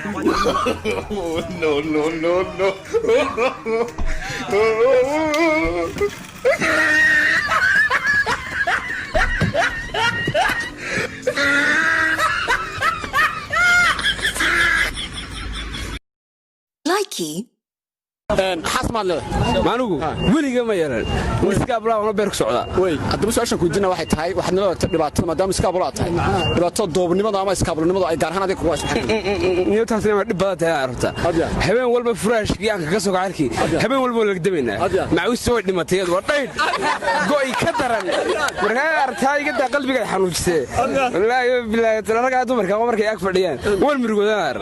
No, no, no, no. Likey. حسب الله maanugu weliga ma yeelan iska bilaawno beer ku socda way hadaba su'aashan ku diina waxay tahay waxaad nala dhibaato maadaama iska bilaaway tahay dhibaato doobnimada ama iska bilawnimada ay gaar ahaan adiga kuwa isxaq niyo taasina ma dhib badan tahay arta habeen walba furaashkii aan ka soo gaarkii habeen walba la gdabayna maawis soo dhimatay waa dhayd go'ay ka daran markaa artayga da qalbiga xanuujisay wallaahi bilaahi talaga dumarka markay ag fadhiyaan wal murugoodan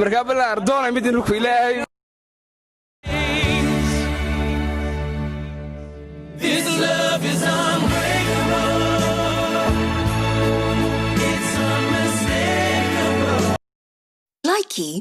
markaa bala ardoona mid inuu ku ilaahay This love is unbreakable. It's unmistakable. Likey.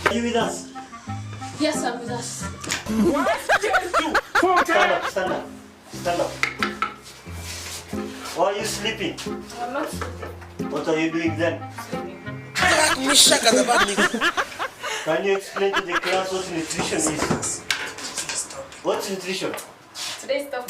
Are you with us? Yes, I'm with us. What? Stand up, stand up, stand up. Why are you sleeping? I'm not sleeping. What are you doing then? Can you explain to the class what nutrition is? What's nutrition? Today's stuff.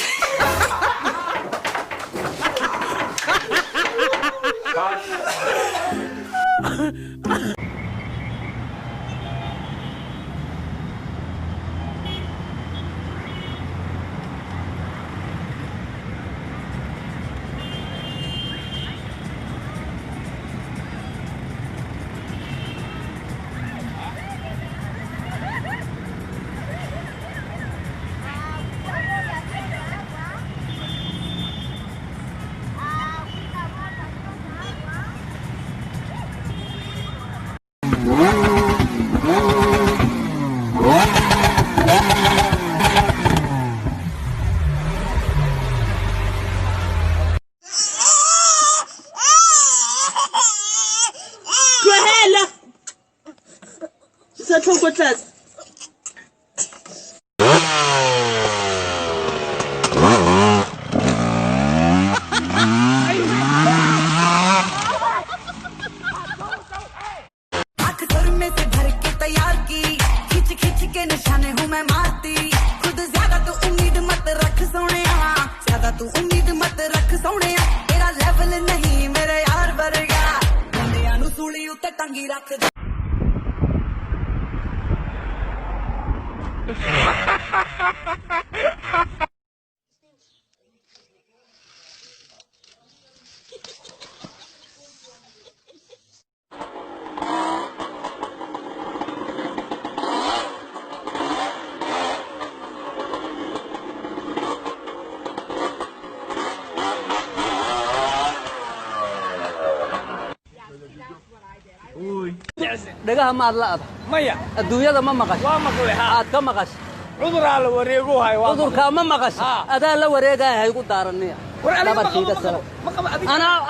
dhagaha maad la'ada maya adduunyada ma maqash waa maqlay aad ka maqash cudurka la wareego hay waa cudurka ma maqash adaa la wareegay igu daaraniya dabarkiida sala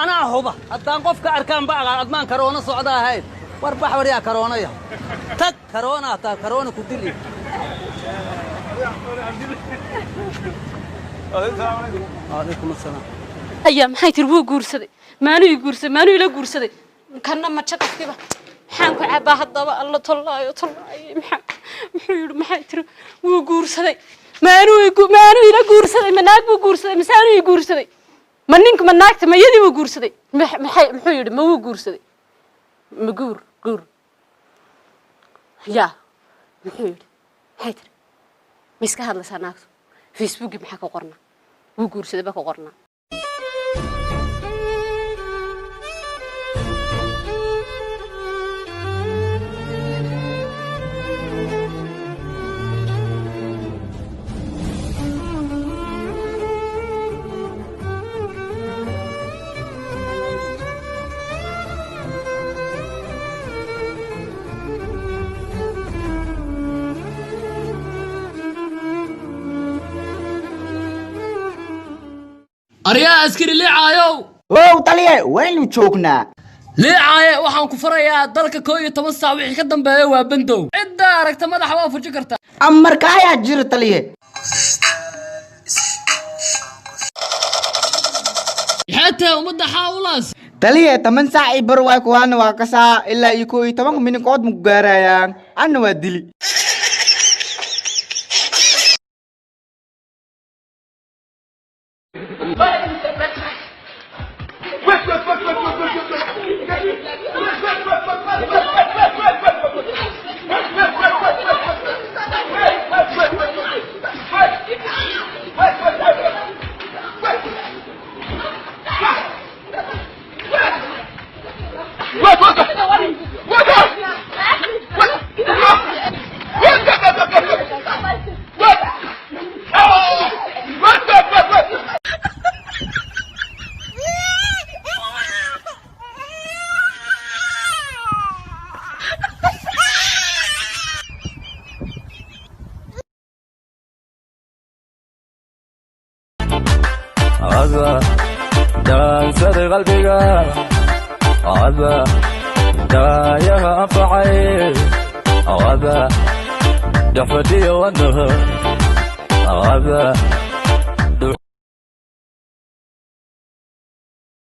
ana huba haddaan qofka arkaan ba admaan karoona socda ahayd war bax wariya karoonaya tag karoona ta karoona ku dili alaykum asalaam Aya maxay tir wuu guursaday maanu ila guursaday kana ma jaqafkiba maxaan ku cabaa hadaba alla tolaayo muxuu yiri maxay tir wuu guursaday maanu ila guursaday manaag buu guursaday misaanu ii guursaday ma ninku ma naagta ma yadi buu guursaday muxuu yiri ma wuu guursaday ma guur ya muxuu yiri maxay tir ma iska hadlaysaa naagtu Facebook maxaa ka qornaa wuu guursaday ba ka qornaa aryaa askari liicaayow wow taliye waynu joognaa liicaaye waxaan ku farayaa dalka 11 saac wixii ka dambeeya waa bandow cidda aragta madaxa waa fuji kartaa amarka ayaa jira taliye حتى ومدة حاولاس تليه 8 ساعة يبروا كوان وكسا إلا يكو 8 من قد مقاريان أنا ودلي هذا دانسر قلبي هذا دايها أفعي هذا دفتي والنهر هذا